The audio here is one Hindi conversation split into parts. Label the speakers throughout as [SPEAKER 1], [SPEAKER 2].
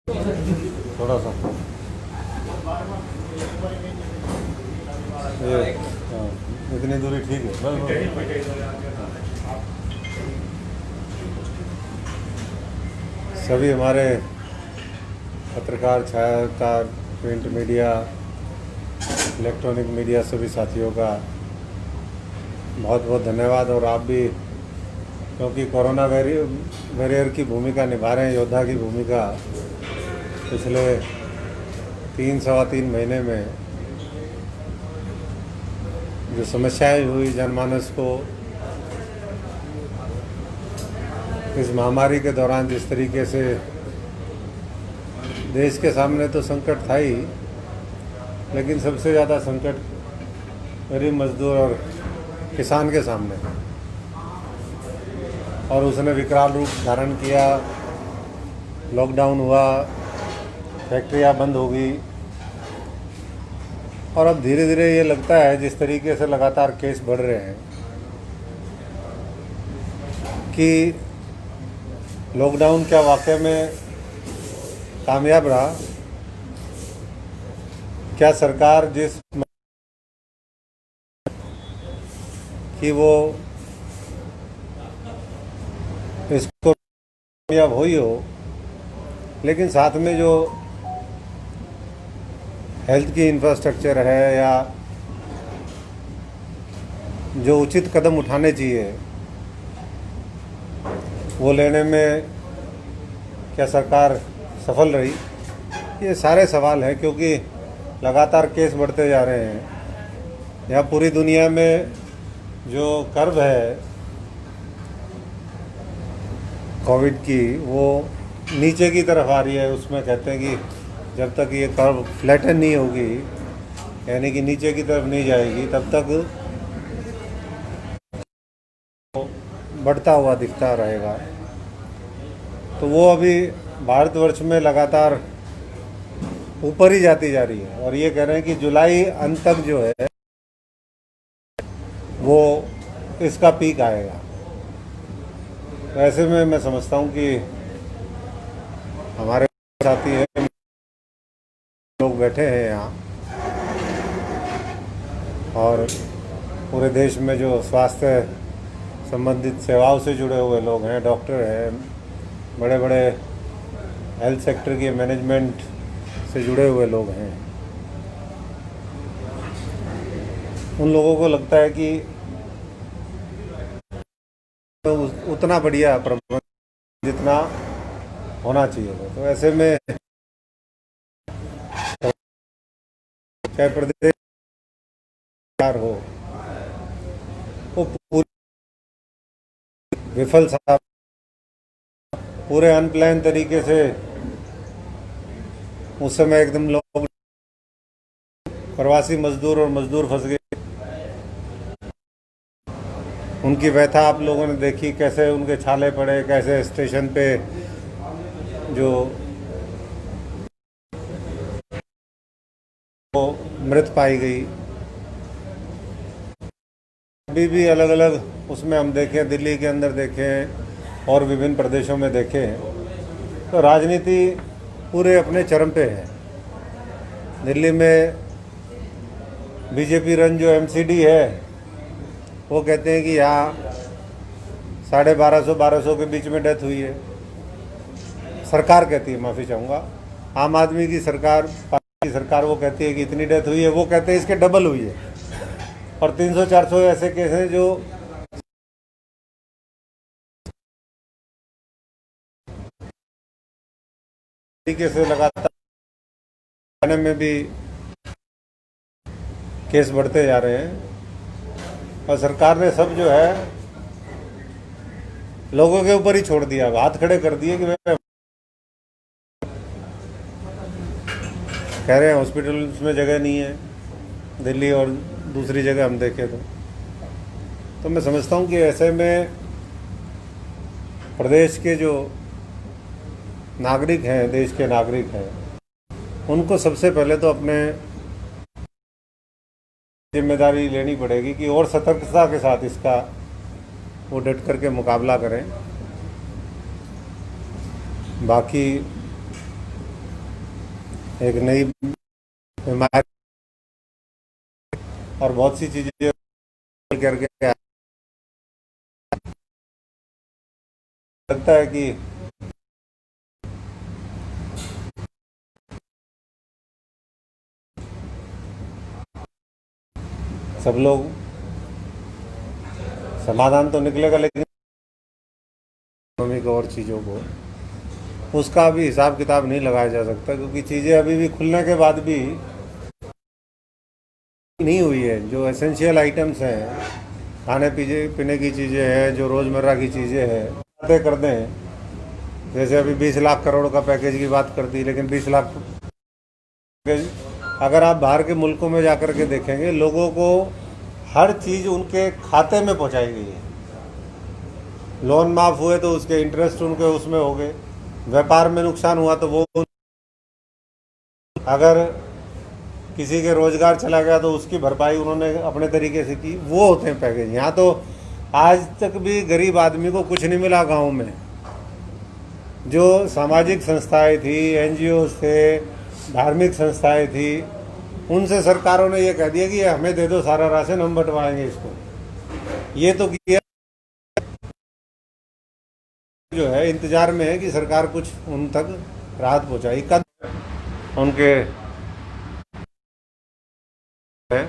[SPEAKER 1] थोड़ा सा ये इतनी दूरी ठीक है बस। सभी हमारे पत्रकार, छायाकार, प्रिंट मीडिया, इलेक्ट्रॉनिक मीडिया सभी साथियों का बहुत बहुत धन्यवाद। और आप भी, क्योंकि कोरोना वॉरियर की भूमिका निभा रहे हैं, योद्धा की भूमिका पिछले 3 सवा 3 महीने में जो समस्याएं हुई जनमानस को इस महामारी के दौरान, जिस तरीके से देश के सामने तो संकट था ही, लेकिन सबसे ज़्यादा संकट गरीब मजदूर और किसान के सामने, और उसने विकराल रूप धारण किया। लॉकडाउन हुआ, फैक्ट्रियां बंद हो गई, और अब धीरे धीरे ये लगता है जिस तरीके से लगातार केस बढ़ रहे हैं कि लॉकडाउन क्या वाकई में कामयाब रहा। क्या सरकार जिस कि वो इसको कामयाब हुई हो, लेकिन साथ में जो हेल्थ की इंफ्रास्ट्रक्चर है या जो उचित कदम उठाने चाहिए वो लेने में क्या सरकार सफल रही, ये सारे सवाल हैं। क्योंकि लगातार केस बढ़ते जा रहे हैं। यहाँ पूरी दुनिया में जो कर्व है कोविड की, वो नीचे की तरफ आ रही है। उसमें कहते हैं कि जब तक ये कर्व फ्लैटन नहीं होगी, यानी कि नीचे की तरफ नहीं जाएगी, तब तक बढ़ता हुआ दिखता रहेगा। तो वो अभी भारतवर्ष में लगातार ऊपर ही जाती जा रही है, और ये कह रहे हैं कि जुलाई अंत तक जो है वो इसका पीक आएगा। तो ऐसे में मैं समझता हूँ कि हमारे साथी हैं, लोग बैठे हैं यहाँ, और पूरे देश में जो स्वास्थ्य संबंधित सेवाओं से जुड़े हुए लोग हैं, डॉक्टर हैं, बड़े बड़े हेल्थ सेक्टर के मैनेजमेंट से जुड़े हुए लोग हैं, उन लोगों को लगता है कि तो उतना बढ़िया प्रबंधन जितना होना चाहिए। तो ऐसे में चाहे प्रदेश सरकार हो, वो पूरी विफल साहब पूरे अनप्लान तरीके से उस समय एकदम लोग, प्रवासी मजदूर और मजदूर फंस गए। उनकी व्यथा आप लोगों ने देखी, कैसे उनके छाले पड़े, कैसे स्टेशन पे जो वो मृत पाई गई। अभी भी अलग अलग उसमें हम देखें, दिल्ली के अंदर देखें और विभिन्न प्रदेशों में देखें, तो राजनीति पूरे अपने चरम पे है। दिल्ली में बीजेपी रन जो एमसीडी है, वो कहते हैं कि यहाँ 1250 के बीच में डेथ हुई है। सरकार कहती है, माफ़ी चाहूँगा, आम आदमी की सरकार, पार्टी की सरकार, वो कहती है कि इतनी डेथ हुई है, वो कहते हैं इसके डबल हुई है। और 300-400 ऐसे केस हैं जो तरीके से लगातार में भी केस बढ़ते जा रहे हैं, और सरकार ने सब जो है लोगों के ऊपर ही छोड़ दिया, हाथ खड़े कर दिए कि मैं कह रहे हैं हॉस्पिटल्स में जगह नहीं है दिल्ली और दूसरी जगह हम देखें तो मैं समझता हूँ कि ऐसे में प्रदेश के जो नागरिक हैं, देश के नागरिक हैं, उनको सबसे पहले तो अपने जिम्मेदारी लेनी पड़ेगी कि और सतर्कता के साथ इसका वो डट करके मुकाबला करें। बाकी एक नई बीमारी और बहुत सी चीज़ें करके लगता है कि सब लोग समाधान तो निकलेगा, लेकिन इकोनॉमिक और चीज़ों को उसका भी हिसाब किताब नहीं लगाया जा सकता, क्योंकि चीज़ें अभी भी खुलने के बाद भी नहीं हुई है। जो एसेंशियल आइटम्स हैं, खाने पीने पीने की चीज़ें हैं, जो रोज़मर्रा की चीज़ें हैं, बातें कर दें। जैसे अभी 20 लाख करोड़ का पैकेज की बात कर दी, लेकिन 20 लाख पैकेज अगर आप बाहर के मुल्कों में जाकर के देखेंगे, लोगों को हर चीज़ उनके खाते में पहुंचाई गई है। लोन माफ़ हुए तो उसके इंटरेस्ट उनके उसमें हो गए, व्यापार में नुकसान हुआ तो वो, अगर किसी के रोजगार चला गया तो उसकी भरपाई उन्होंने अपने तरीके से की। वो होते हैं पैकेज। यहाँ तो आज तक भी गरीब आदमी को कुछ नहीं मिला। गांव में जो सामाजिक संस्थाएं थी, एनजीओ थे, धार्मिक संस्थाएं थी, उनसे सरकारों ने ये कह दिया कि हमें दे दो सारा राशन, हम बंटवाएंगे इसको। ये तो किया जो है इंतजार में है कि सरकार कुछ उन तक राहत पहुंचाई। कद उनके है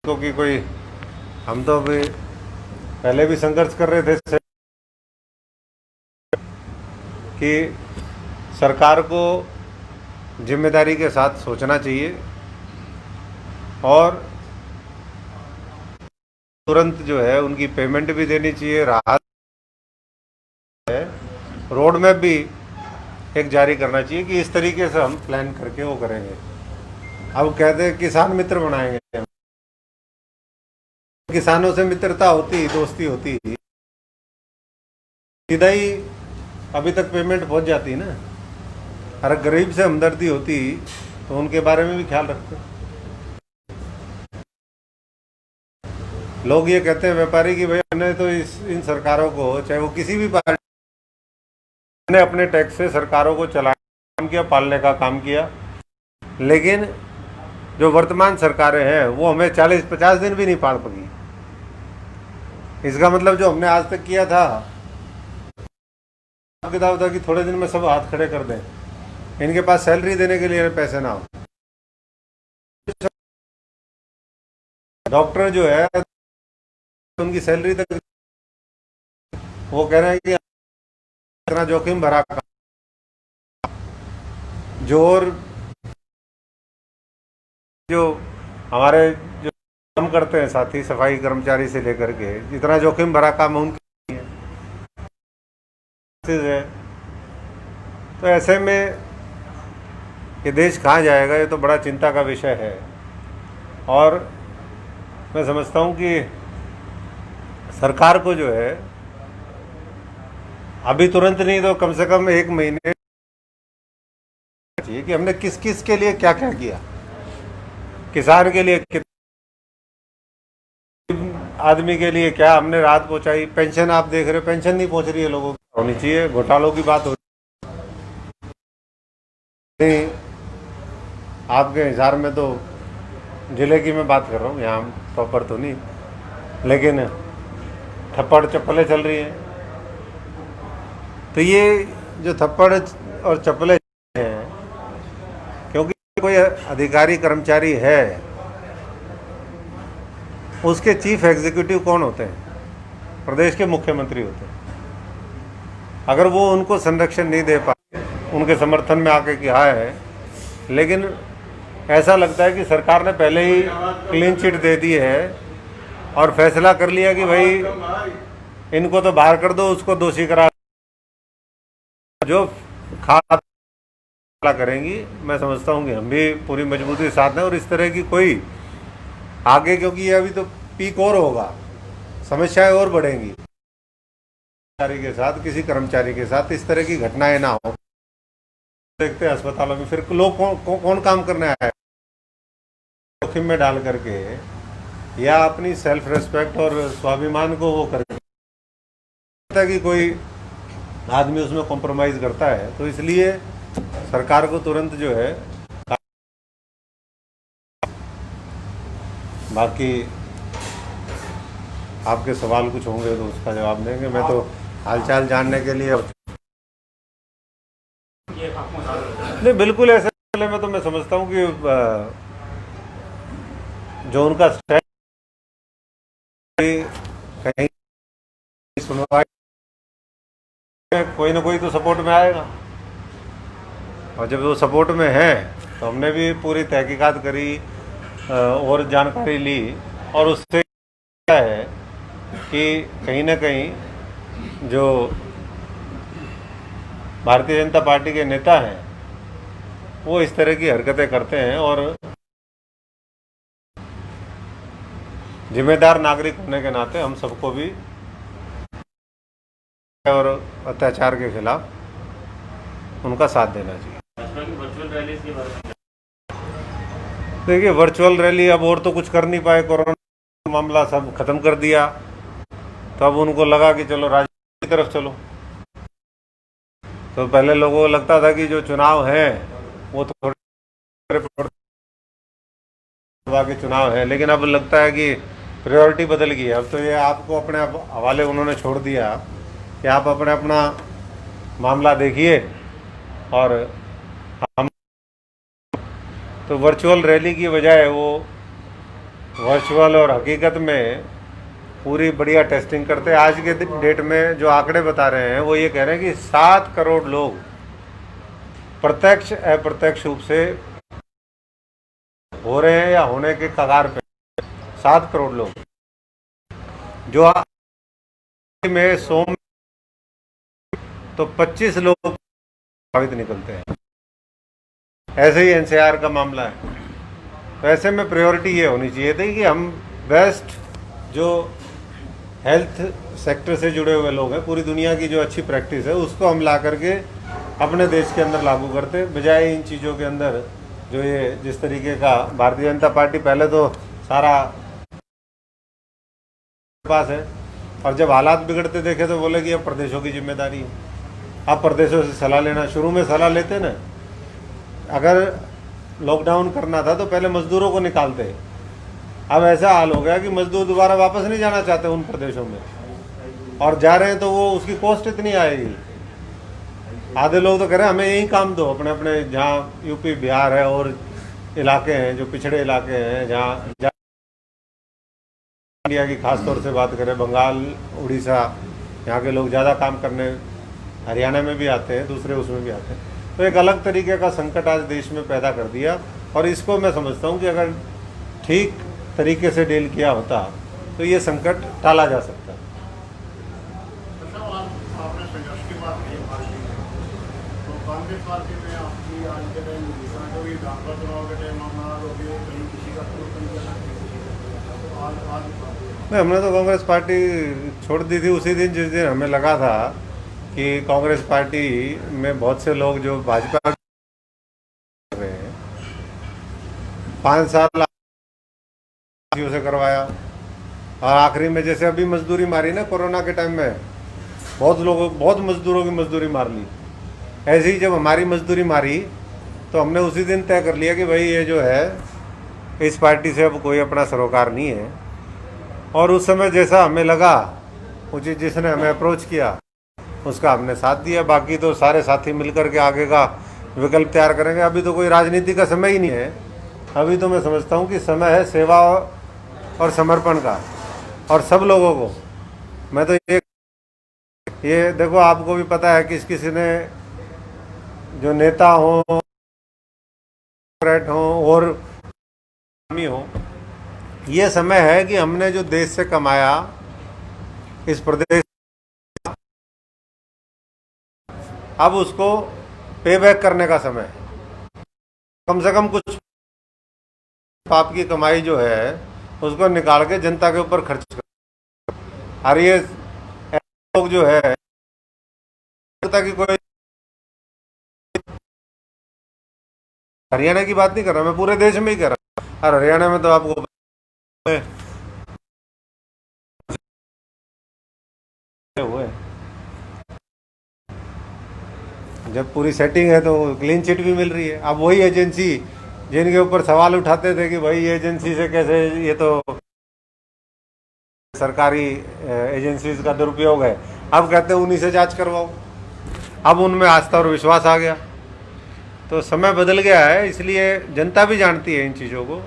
[SPEAKER 1] कि कोई, हम तो अभी पहले भी संघर्ष कर रहे थे कि सरकार को जिम्मेदारी के साथ सोचना चाहिए और तुरंत जो है उनकी पेमेंट भी देनी चाहिए, राहत है, रोड मैप भी एक जारी करना चाहिए कि इस तरीके से हम प्लान करके वो करेंगे। अब कहते हैं किसान मित्र बनाएंगे, किसानों से मित्रता होती, दोस्ती होती, सीधा ही अभी तक पेमेंट पहुंच जाती ना। अगर गरीब से हमदर्दी होती तो उनके बारे में भी ख्याल रखते। लोग ये कहते हैं व्यापारी कि भाई हमने तो इन सरकारों को, चाहे वो किसी भी पार्टी ने, अपने टैक्स से सरकारों को चलाने का काम किया, पालने का काम किया, लेकिन जो वर्तमान सरकारें हैं वो हमें 40-50 दिन भी नहीं पाल पाई। इसका मतलब जो हमने आज तक किया था, किताब था कि थोड़े दिन में सब हाथ खड़े कर दें, इनके पास सैलरी देने के लिए पैसे ना हो। डॉक्टर जो है उनकी सैलरी तक, वो कह रहे हैं कि इतना जोखिम भरा जोर, जो हमारे जो काम करते हैं साथी, सफाई कर्मचारी से लेकर के, इतना जोखिम भरा काम उनके है। तो ऐसे में ये देश कहाँ जाएगा, ये तो बड़ा चिंता का विषय है। और मैं समझता हूँ कि सरकार को जो है अभी तुरंत नहीं तो कम से कम 1 महीने चाहिए कि हमने किस किस के लिए क्या क्या किया। किसान के लिए, आदमी के लिए क्या हमने राहत पहुंचाई। पेंशन आप देख रहे हो, पेंशन नहीं पहुंच रही है लोगों को, होनी चाहिए। घोटालों की बात हो रही, आपके हिसार में तो जिले की मैं बात कर रहा हूँ, यहाँ प्रॉपर तो नहीं, लेकिन थप्पड़ चप्पलें चल रही हैं। तो ये जो थप्पड़ और चप्पलें हैं, क्योंकि कोई अधिकारी कर्मचारी है, उसके चीफ एग्जीक्यूटिव कौन होते हैं? प्रदेश के मुख्यमंत्री होते हैं। अगर वो उनको संरक्षण नहीं दे पाए, उनके समर्थन में आके कहा है, लेकिन ऐसा लगता है कि सरकार ने पहले ही क्लीन चिट दे दी है और फैसला कर लिया कि भाई इनको तो बाहर कर दो, उसको दोषी करा, जो खाता करेंगी। मैं समझता हूँ कि हम भी पूरी मजबूती के साथ हैं और इस तरह की कोई आगे, क्योंकि ये अभी तो पीक और होगा, समस्याएं और बढ़ेंगी के साथ, किसी कर्मचारी के साथ इस तरह की घटनाएं ना हो। देखते हैं अस्पतालों में फिर लोग कौन काम करने आया है, जोखिम में डाल करके, या अपनी सेल्फ रेस्पेक्ट और स्वाभिमान को वो करके है कि कोई आदमी उसमें कॉम्प्रोमाइज़ करता है, तो इसलिए सरकार को तुरंत जो है, बाकी आपके सवाल कुछ होंगे तो उसका जवाब देंगे। मैं तो हालचाल जानने के लिए नहीं, बिल्कुल ऐसे में तो मैं समझता हूँ कि जो उनका स्टैंड कहीं सुनवाई कोई ना कोई तो सपोर्ट में आएगा, और जब वो सपोर्ट में है तो हमने भी पूरी तहकीकात करी और जानकारी ली, और उससे क्या है कि कहीं ना कहीं जो भारतीय जनता पार्टी के नेता हैं वो इस तरह की हरकतें करते हैं, और जिम्मेदार नागरिक होने के नाते हम सबको भी और अत्याचार के खिलाफ उनका साथ देना चाहिए। देखिए, वर्चुअल रैली अब और तो कुछ कर नहीं पाए, कोरोना मामला सब खत्म कर दिया, तो अब उनको लगा कि चलो राजनीति की तरफ चलो। तो पहले लोगों को लगता था कि जो चुनाव है वो तो थोड़े के चुनाव है, लेकिन अब लगता है कि प्रायोरिटी बदल गई है। अब तो ये आपको अपने हवाले उन्होंने छोड़ दिया कि आप अपना मामला देखिए, और हम तो वर्चुअल रैली की बजाय वो वर्चुअल और हकीकत में पूरी बढ़िया टेस्टिंग करते हैं। आज के डेट में जो आंकड़े बता रहे हैं वो ये कह रहे हैं कि 7 करोड़ लोग प्रत्यक्ष अप्रत्यक्ष रूप से हो रहे हैं या होने के कगार पे। 7 करोड़ लोग जो में सोम तो 25 लोग प्रभावित निकलते हैं। ऐसे ही एनसीआर का मामला है। तो ऐसे में प्रायोरिटी ये होनी चाहिए थी कि हम बेस्ट जो हेल्थ सेक्टर से जुड़े हुए लोग हैं, पूरी दुनिया की जो अच्छी प्रैक्टिस है उसको हम ला करके अपने देश के अंदर लागू करते, बजाय इन चीज़ों के अंदर जो ये जिस तरीके का भारतीय जनता पार्टी पहले तो सारा पास है, और जब हालात बिगड़ते देखे तो बोले कि अब प्रदेशों की जिम्मेदारी है। आप प्रदेशों से सलाह लेना, शुरू में सलाह लेते ना, अगर लॉकडाउन करना था तो पहले मजदूरों को निकालते। अब ऐसा हाल हो गया कि मजदूर दोबारा वापस नहीं जाना चाहते उन प्रदेशों में, और जा रहे हैं तो वो उसकी कॉस्ट इतनी आएगी। आधे लोग तो कह रहे हैं हमें यही काम दो, अपने अपने जहाँ यूपी बिहार है और इलाके हैं जो पिछड़े इलाके हैं, जहाँ इंडिया की खास तौर से बात करें, बंगाल, उड़ीसा, यहाँ के लोग ज़्यादा काम करने हरियाणा में भी आते हैं, दूसरे उसमें भी आते हैं। तो एक अलग तरीके का संकट आज देश में पैदा कर दिया, और इसको मैं समझता हूँ कि अगर ठीक तरीके से डील किया होता तो ये संकट टाला जा सकता।
[SPEAKER 2] कांग्रेस पार्टी में आपकी आज के टाइम जो भी विधानसभा चुनाव के टाइम मामला कहीं किसी का
[SPEAKER 1] नहीं, हमने तो कांग्रेस पार्टी छोड़ दी थी उसी दिन जिस दिन हमें लगा था कि कांग्रेस पार्टी में बहुत से लोग जो भाजपा कर रहे हैं, 5 साल से करवाया, और आखिरी में जैसे अभी मजदूरी मारी ना कोरोना के टाइम में, बहुत मजदूरों की मजदूरी मार ली। ऐसे ही जब हमारी मजदूरी मारी तो हमने उसी दिन तय कर लिया कि भाई ये जो है इस पार्टी से अब कोई अपना सरोकार नहीं है, और उस समय जैसा हमें लगा उचित, जिसने हमें अप्रोच किया उसका हमने साथ दिया। बाकी तो सारे साथी मिलकर के आगे का विकल्प तैयार करेंगे। अभी तो कोई राजनीति का समय ही नहीं है। अभी तो मैं समझता हूँ कि समय है सेवा और समर्पण का, और सब लोगों को। मैं तो ये देखो, आपको भी पता है किसी ने जो नेता हो और हो, ये समय है कि हमने जो देश से कमाया इस प्रदेश, अब उसको पे बैक करने का समय है। कम से कम कुछ पाप की कमाई जो है उसको निकाल के जनता के ऊपर खर्च कर। और ये लोग जो है कि कोई हरियाणा की बात नहीं कर रहा, मैं पूरे देश में ही कर रहा हूँ। और हरियाणा में तो आपको हुए जब पूरी सेटिंग है तो क्लीन चिट भी मिल रही है। अब वही एजेंसी जिनके ऊपर सवाल उठाते थे कि भाई ये एजेंसी से कैसे, ये तो सरकारी एजेंसीज का दुरुपयोग है, अब कहते हैं उन्हीं से जांच करवाओ। अब उनमें आस्था और विश्वास आ गया। तो समय बदल गया है, इसलिए जनता भी जानती है इन चीज़ों को।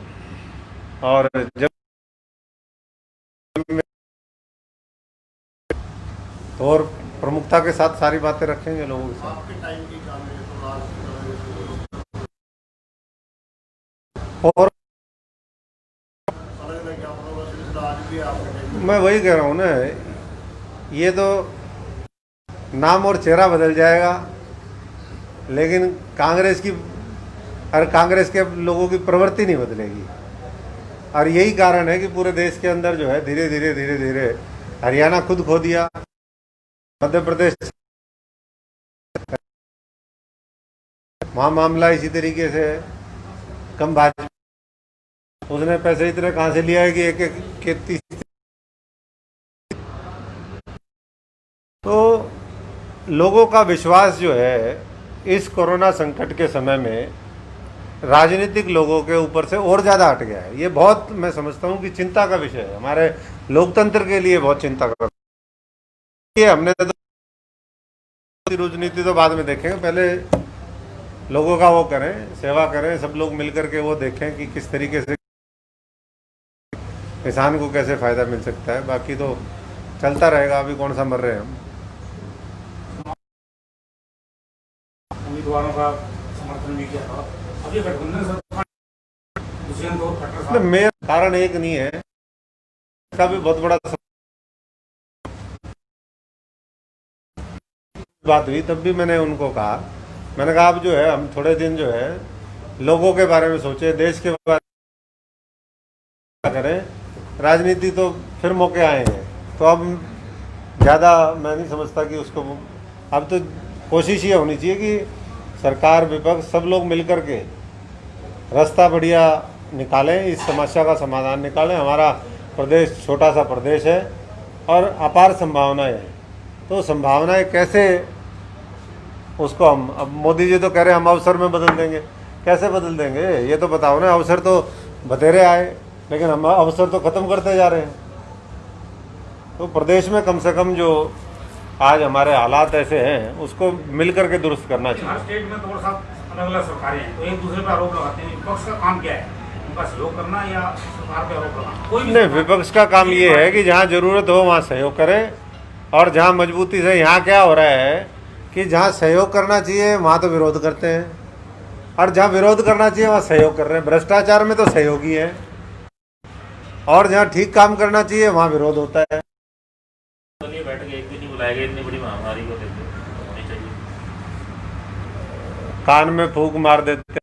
[SPEAKER 1] और जब तो और प्रमुखता के साथ सारी बातें रखेंगे लोगों के साथ।
[SPEAKER 2] आपके टाइम की काम है तो आज
[SPEAKER 1] और
[SPEAKER 2] अलग अलग आप लोगों से आज भी आपके टाइम
[SPEAKER 1] मैं वही कह रहा हूँ ना, ये तो नाम और चेहरा बदल जाएगा, लेकिन कांग्रेस की और कांग्रेस के लोगों की प्रवृत्ति नहीं बदलेगी। और यही कारण है कि पूरे देश के अंदर जो है धीरे धीरे हरियाणा खुद खो दिया, मध्य प्रदेश वहाँ मामला इसी तरीके से है। कम भाजपा, उसने पैसे इतने कहाँ से लिया है कि एक एक के 30। तो लोगों का विश्वास जो है इस कोरोना संकट के समय में राजनीतिक लोगों के ऊपर से और ज़्यादा हट गया है। ये बहुत, मैं समझता हूँ कि चिंता का विषय है, हमारे लोकतंत्र के लिए बहुत चिंता का। ये हमने तो राजनीति तो बाद में देखेंगे, पहले लोगों का वो करें, सेवा करें, सब लोग मिलकर के वो देखें कि किस तरीके से किसान को कैसे फायदा मिल सकता है। बाकी तो चलता रहेगा, अभी कौन सा मर रहे हैं हम।
[SPEAKER 3] उम्मीदवारों का समर्थन भी किया था। अभी गठबंधन सरकार दुष्यंत और खट्टर साहब,
[SPEAKER 1] मेरा कारण एक नहीं है, इसका भी बहुत बड़ा बात हुई। तब भी मैंने उनको कहा, मैंने कहा आप जो है, हम थोड़े दिन जो है लोगों के बारे में सोचे, देश के बारे में करें। राजनीति तो फिर मौके आए हैं, तो अब ज़्यादा मैं नहीं समझता कि उसको, अब तो कोशिश ये होनी चाहिए कि सरकार विपक्ष सब लोग मिलकर के रास्ता बढ़िया निकालें, इस समस्या का समाधान निकालें। हमारा प्रदेश छोटा सा प्रदेश है और अपार संभावनाएं हैं, तो संभावनाएं कैसे उसको हम, अब मोदी जी तो कह रहे हैं हम अवसर में बदल देंगे। कैसे बदल देंगे ये तो बताओ ना। अवसर तो बतेरे आए, लेकिन हम अवसर तो खत्म करते जा रहे हैं। तो प्रदेश में कम से कम जो आज हमारे हालात ऐसे हैं उसको मिल करके दुरुस्त करना
[SPEAKER 3] हर
[SPEAKER 1] चाहिए।
[SPEAKER 3] स्टेट में तो साथ अलग अलग सरकारें हैं, तो एक दूसरे पर आरोप लगाते हैं। विपक्ष का काम क्या है? उनका सहयोग करना या सरकार पे आरोप लगाना? कोई भी
[SPEAKER 1] नहीं, विपक्ष का काम ये है कि जहाँ जरूरत हो वहाँ सहयोग करें, और जहाँ मजबूती से, यहाँ क्या हो रहा है कि जहाँ सहयोग करना चाहिए वहाँ तो विरोध करते हैं, और जहाँ विरोध करना चाहिए वहाँ सहयोग कर रहे हैं। भ्रष्टाचार में तो सहयोगी है, और जहाँ ठीक काम करना चाहिए वहाँ विरोध होता है।
[SPEAKER 4] बैठ के एक दिन ही बुलाए गए, इतनी बड़ी महामारी को देखते होनी चाहिए।
[SPEAKER 1] कान में फूंक मार देते,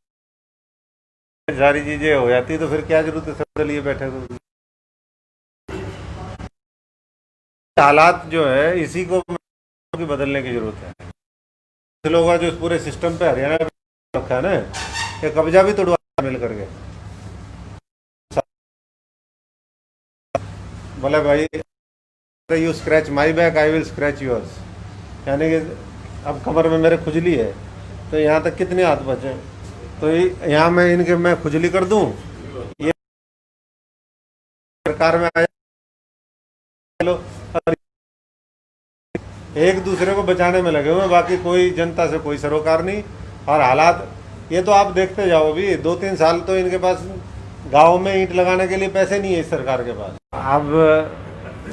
[SPEAKER 1] सारी चीजें हो जाती, तो फिर क्या जरूरत है सब लिए बैठे। तो हालात जो है इसी को बदलने की जरूरत है। लोगों का जो पूरे सिस्टम पे हरियाणा रखा है ना, ये कब्जा भी तोड़वा मिल करके। बोले भाई you scratch my back, I will scratch yours. यानी कि अब कमर में मेरे खुजली है, तो यहाँ तक कितने हाथ बचे, तो यहाँ मैं इनके मैं खुजली कर दूं, ये सरकार में आया लो, एक दूसरे को बचाने में लगे हुए, बाकी कोई जनता से कोई सरोकार नहीं। और हालात ये तो आप देखते जाओ, अभी 2-3 साल तो इनके पास गाँव में ईंट लगाने के लिए पैसे नहीं है इस सरकार के पास। अब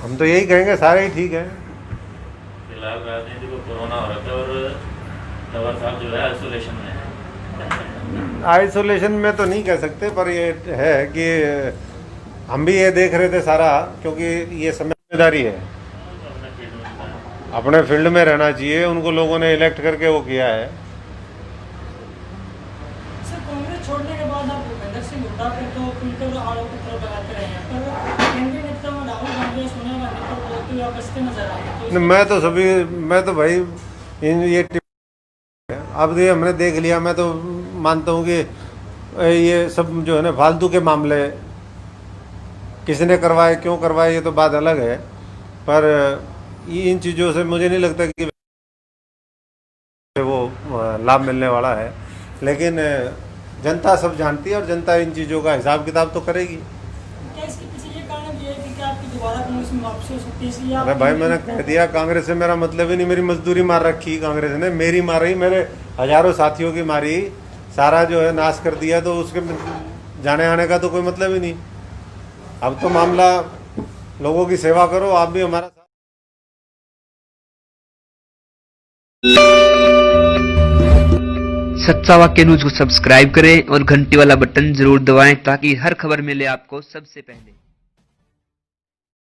[SPEAKER 1] हम तो यही कहेंगे सारे ही ठीक है।
[SPEAKER 4] फिलहाल राजनीति को कोरोना हो रखा है और तंवर साहब जो है आइसोलेशन में है।
[SPEAKER 1] आइसोलेशन में तो नहीं कह सकते, पर ये है कि हम भी ये देख रहे थे सारा, क्योंकि ये जिम्मेदारी है, अपने फील्ड में रहना चाहिए। उनको लोगों ने इलेक्ट करके वो किया है।
[SPEAKER 5] सर, कांग्रेस छोड़ने के बाद आप भूपेंद्र सिंह हुड्डा पे तो खुलकर आरोप लगाते रहे हैं, पर केंद्रीय नेता में राहुल गांधी और सोनिया गांधी पर बोलते हुए बचते नजर आए। तो
[SPEAKER 1] मैं तो भाई ये अब ये हमने देख लिया। मैं तो मानता हूँ कि ये सब जो है ना फालतू के मामले, किसने करवाए क्यों करवाए ये तो बात अलग है, पर इन चीज़ों से मुझे नहीं लगता कि वो लाभ मिलने वाला है। लेकिन जनता सब जानती है और जनता इन चीज़ों का हिसाब किताब तो करेगी।
[SPEAKER 5] क्या इसके पीछे ये कारण भी है कि क्या आपकी दोबारा कांग्रेस में वापसी हो सकती है, इसलिए
[SPEAKER 1] अरे भाई मैंने कह दिया कांग्रेस से मेरा मतलब ही नहीं, मेरी मजदूरी मार रखी कांग्रेस ने, मेरी मारी, मेरे हजारों साथियों की मारी, सारा जो है नाश कर दिया, तो उसके जाने आने का तो कोई मतलब ही नहीं। अब तो मामला लोगों की सेवा करो, आप भी हमारा साथ।
[SPEAKER 6] सच्चा वाक्य न्यूज को सब्सक्राइब करें और घंटी वाला बटन जरूर दबाएं ताकि हर खबर मिले आपको सबसे पहले।